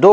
2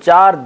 4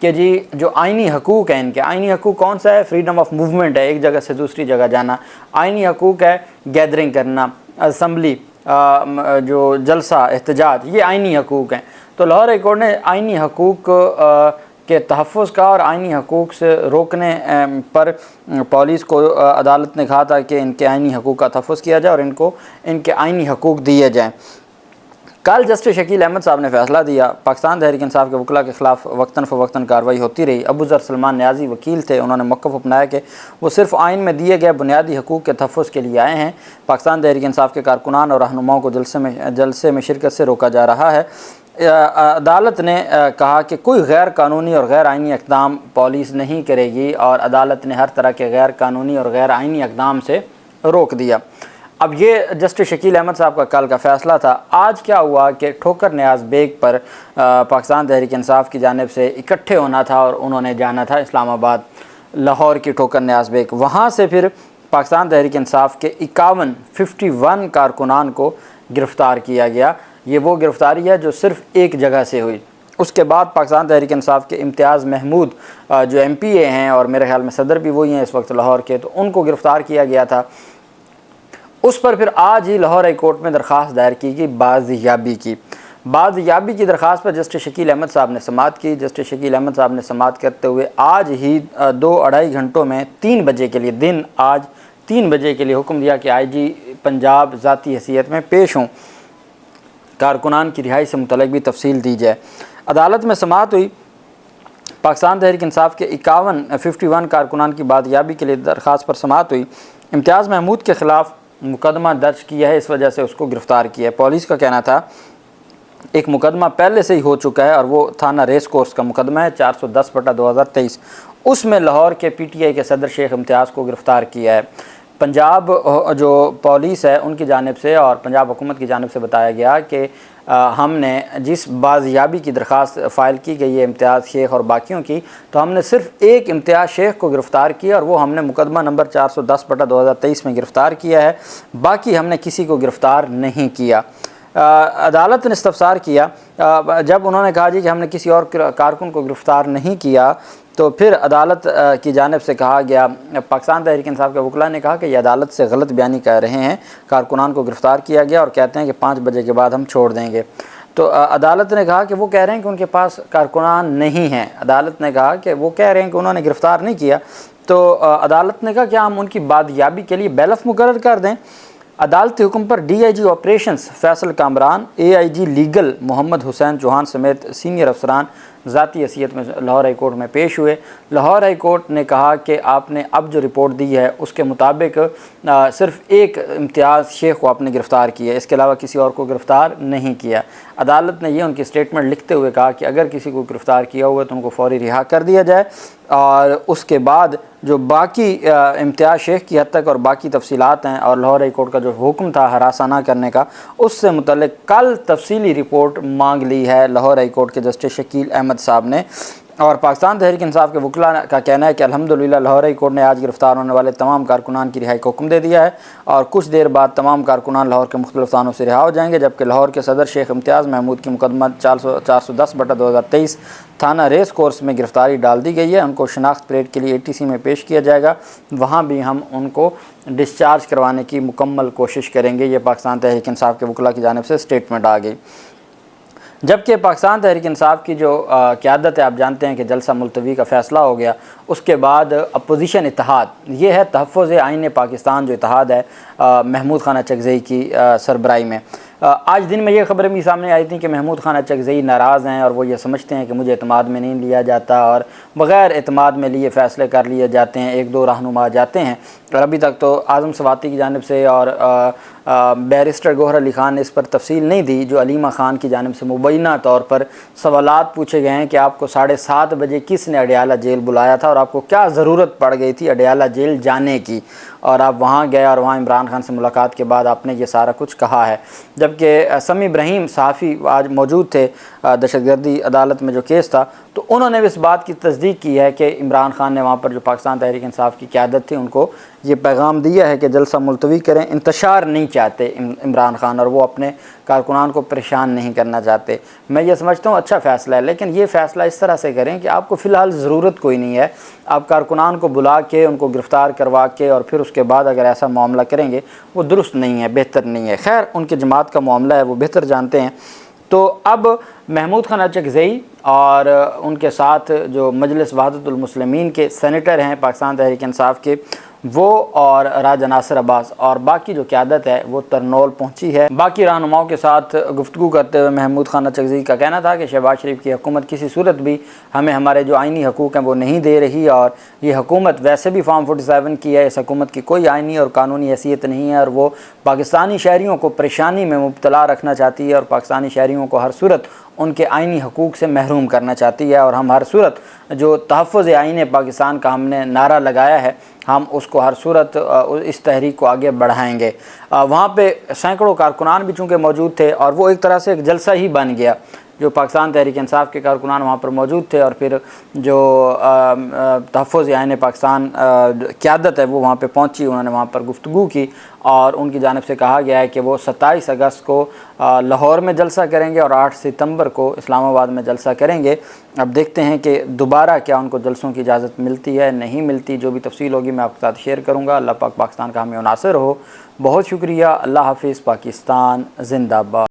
کہ جی جو آئینی حقوق ہیں ان کے، آئینی حقوق کون سا ہے؟ فریڈم آف موومنٹ ہے، ایک جگہ سے دوسری جگہ جانا، آئینی حقوق ہے گیدرنگ کرنا، اسمبلی، جو جلسہ احتجاج، یہ آئینی حقوق ہیں۔ تو لاہور ہائی کورٹ نے آئینی حقوق کے تحفظ کا اور آئینی حقوق سے روکنے پر پولیس کو عدالت نے کہا تھا کہ ان کے آئینی حقوق کا تحفظ کیا جائے اور ان کو ان کے آئینی حقوق دیے جائیں۔ کل جسٹس شکیل احمد صاحب نے فیصلہ دیا، پاکستان تحریک انصاف کے وکلاء کے خلاف وقتاً فوقتاً کارروائی ہوتی رہی۔ ابو ذر سلمان نیازی وکیل تھے، انہوں نے موقف اپنایا کہ وہ صرف آئین میں دیے گئے بنیادی حقوق کے تحفظ کے لیے آئے ہیں۔ پاکستان تحریک انصاف کے کارکنان اور رہنماؤں کو جلسے میں شرکت سے روکا جا رہا ہے۔ عدالت نے کہا کہ کوئی غیر قانونی اور غیر آئینی اقدام پولیس نہیں کرے گی، اور عدالت نے ہر طرح کے غیر قانونی اور غیر آئینی اقدام سے روک دیا۔ اب یہ جسٹس شکیل احمد صاحب کا کل کا فیصلہ تھا۔ آج کیا ہوا کہ ٹھوکر نیاز بیگ پر پاکستان تحریک انصاف کی جانب سے اکٹھے ہونا تھا اور انہوں نے جانا تھا اسلام آباد، لاہور کی ٹھوکر نیاز بیگ۔ وہاں سے پھر پاکستان تحریک انصاف کے 51 کارکنان کو گرفتار کیا گیا۔ یہ وہ گرفتاری ہے جو صرف ایک جگہ سے ہوئی۔ اس کے بعد پاکستان تحریک انصاف کے امتیاز محمود جو ایم پی اے ہیں اور میرے خیال میں صدر بھی وہی ہیں اس وقت لاہور کے، تو ان کو گرفتار کیا گیا تھا۔ اس پر پھر آج ہی لاہور ہائی کورٹ میں درخواست دائر کی گئی بازیابی کی درخواست پر جسٹس شکیل احمد صاحب نے سماعت کی۔ جسٹس شکیل احمد صاحب نے سماعت کرتے ہوئے آج ہی 2-2.5 گھنٹوں میں 3 بجے کے لیے آج 3 بجے کے لیے حکم دیا کہ آئی جی پنجاب ذاتی حیثیت میں پیش ہوں، کارکنان کی رہائی سے متعلق بھی تفصیل دی جائے۔ عدالت میں سماعت ہوئی۔ پاکستان تحریک انصاف کے 51 کارکنان کی بازیابی کے لیے درخواست پر سماعت ہوئی۔ امتیاز محمود کے خلاف مقدمہ درج کیا ہے، اس وجہ سے اس کو گرفتار کیا ہے۔ پولیس کا کہنا تھا ایک مقدمہ پہلے سے ہی ہو چکا ہے اور وہ تھانہ ریس کورس کا مقدمہ ہے 410/2023، اس میں لاہور کے پی ٹی آئی کے صدر شیخ امتیاز کو گرفتار کیا ہے۔ پنجاب جو پولیس ہے ان کی جانب سے اور پنجاب حکومت کی جانب سے بتایا گیا کہ ہم نے جس بازیابی کی درخواست فائل کی گئی ہے امتیاز شیخ اور باقیوں کی، تو ہم نے صرف ایک امتیاز شیخ کو گرفتار کیا اور وہ ہم نے مقدمہ نمبر 410/2023 میں گرفتار کیا ہے، باقی ہم نے کسی کو گرفتار نہیں کیا۔ عدالت نے استفسار کیا، جب انہوں نے کہا جی کہ ہم نے کسی اور کارکن کو گرفتار نہیں کیا، تو پھر عدالت کی جانب سے کہا گیا، پاکستان تحریک انصاف کے وکلاء نے کہا کہ یہ عدالت سے غلط بیانی کر رہے ہیں، کارکنان کو گرفتار کیا گیا اور کہتے ہیں کہ 5 بجے کے بعد ہم چھوڑ دیں گے۔ تو عدالت نے کہا کہ وہ کہہ رہے ہیں کہ ان کے پاس کارکنان نہیں ہیں۔ عدالت نے کہا کہ وہ کہہ رہے ہیں کہ انہوں نے گرفتار نہیں کیا، تو عدالت نے کہا کہ ہم ان کی بازیابی کے لیے بیلف مقرر کر دیں۔ عدالتی حکم پر D I G operations Faisal Kamran, A I G legal Muhammad Hussain Chauhan senior سینئر افسران ذاتی حیثیت میں لاہور ہائی کورٹ میں پیش ہوئے۔ لاہور ہائی کورٹ نے کہا کہ آپ نے اب جو رپورٹ دی ہے اس کے مطابق صرف ایک امتیاز شیخ کو آپ نے گرفتار کیا ہے، اس کے علاوہ کسی اور کو گرفتار نہیں کیا۔ عدالت نے یہ ان کی سٹیٹمنٹ لکھتے ہوئے کہا کہ اگر کسی کو گرفتار کیا ہوا تو ان کو فوری رہا کر دیا جائے، اور اس کے بعد جو باقی امتیاز شیخ کی حد تک اور باقی تفصیلات ہیں اور لاہور ہائی کورٹ کا جو حکم تھا ہراساں نہ کرنے کا، اس سے متعلق کل تفصیلی رپورٹ مانگ لی ہے لاہور ہائی کورٹ کے جسٹس شکیل احمد صاحب نے۔ اور پاکستان تحریک انصاف کے وکلاء کا کہنا ہے کہ الحمدللہ لاہور ہائی کورٹ نے آج گرفتار ہونے والے تمام کارکنان کی رہائی کا حکم دے دیا ہے اور کچھ دیر بعد تمام کارکنان لاہور کے مختلف تھانوں سے رہا ہو جائیں گے، جبکہ لاہور کے صدر شیخ امتیاز محمود کی مقدمہ 410/2023 تھانہ ریس کورس میں گرفتاری ڈال دی گئی ہے۔ ان کو شناخت پریڈ کے لیے اے ٹی سی میں پیش کیا جائے گا، وہاں بھی ہم ان کو ڈسچارج کروانے کی مکمل کوشش کریں گے۔ یہ پاکستان تحریک انصاف کے وکلاء کی جانب سے سٹیٹمنٹ آ گئی۔ جبکہ پاکستان تحریک انصاف کی جو قیادت ہے، آپ جانتے ہیں کہ جلسہ ملتوی کا فیصلہ ہو گیا، اس کے بعد اپوزیشن اتحاد، یہ ہے تحفظ آئین پاکستان جو اتحاد ہے محمود خان اچکزئی کی سربراہی میں۔ آج دن میں یہ خبریں بھی سامنے آئی تھیں کہ محمود خان اچکزئی ناراض ہیں اور وہ یہ سمجھتے ہیں کہ مجھے اعتماد میں نہیں لیا جاتا اور بغیر اعتماد میں لیے فیصلے کر لیے جاتے ہیں، 1-2 رہنما جاتے ہیں، اور ابھی تک تو اعظم سواتی کی جانب سے اور بیرسٹر گوہر علی خان نے اس پر تفصیل نہیں دی۔ جو علیمہ خان کی جانب سے مبینہ طور پر سوالات پوچھے گئے ہیں کہ آپ کو 7:30 بجے کس نے اڈیالہ جیل بلایا تھا اور آپ کو کیا ضرورت پڑ گئی تھی اڈیالہ جیل جانے کی، اور آپ وہاں گئے اور وہاں عمران خان سے ملاقات کے بعد آپ نے یہ سارا کچھ کہا ہے۔ جبکہ سمی ابراہیم صحافی آج موجود تھے دہشت گردی عدالت میں جو کیس تھا، تو انہوں نے بھی اس بات کی تصدیق کی ہے کہ عمران خان نے وہاں پر جو پاکستان تحریک انصاف کی قیادت تھی ان کو یہ پیغام دیا ہے کہ جلسہ ملتوی کریں۔ انتشار نہیں چاہتے عمران خان، اور وہ اپنے کارکنان کو پریشان نہیں کرنا چاہتے۔ میں یہ سمجھتا ہوں اچھا فیصلہ ہے، لیکن یہ فیصلہ اس طرح سے کریں کہ آپ کو فی الحال ضرورت کوئی نہیں ہے۔ آپ کارکنان کو بلا کے ان کو گرفتار کروا کے اور پھر اس کے بعد اگر ایسا معاملہ کریں گے وہ درست نہیں ہے، بہتر نہیں ہے۔ خیر ان کے جماعت کا معاملہ ہے، وہ بہتر جانتے ہیں۔ تو اب محمود خان اچکزئی اور ان کے ساتھ جو مجلس وحدت المسلمین کے سینیٹر ہیں پاکستان تحریک انصاف کے، وہ اور راجہ ناصر عباس اور باقی جو قیادت ہے وہ ترنول پہنچی ہے۔ باقی رہنماؤں کے ساتھ گفتگو کرتے ہوئے محمود خان اچکزئی کا کہنا تھا کہ شہباز شریف کی حکومت کسی صورت بھی ہمیں ہمارے جو آئینی حقوق ہیں وہ نہیں دے رہی، اور یہ حکومت ویسے بھی فارم 47 کی ہے، اس حکومت کی کوئی آئینی اور قانونی حیثیت نہیں ہے، اور وہ پاکستانی شہریوں کو پریشانی میں مبتلا رکھنا چاہتی ہے اور پاکستانی شہریوں کو ہر صورت ان کے آئینی حقوق سے محروم کرنا چاہتی ہے، اور ہم ہر صورت جو تحفظ آئین پاکستان کا ہم نے نعرہ لگایا ہے ہم اس کو ہر صورت اس تحریک کو آگے بڑھائیں گے۔ وہاں پہ سینکڑوں کارکنان بھی چونکہ موجود تھے اور وہ ایک طرح سے ایک جلسہ ہی بن گیا، جو پاکستان تحریک انصاف کے کارکنان وہاں پر موجود تھے، اور پھر جو تحفظ آئین پاکستان قیادت ہے وہ وہاں پہ پہنچی، انہوں نے وہاں پر گفتگو کی، اور ان کی جانب سے کہا گیا ہے کہ وہ 27 اگست کو لاہور میں جلسہ کریں گے اور 8 ستمبر کو اسلام آباد میں جلسہ کریں گے۔ اب دیکھتے ہیں کہ دوبارہ کیا ان کو جلسوں کی اجازت ملتی ہے نہیں ملتی، جو بھی تفصیل ہوگی میں آپ کے ساتھ شیئر کروں گا۔ اللہ پاک پاکستان کا حامی و ناصر ہو۔ بہت شکریہ، اللہ حافظ، پاکستان زندہ باد۔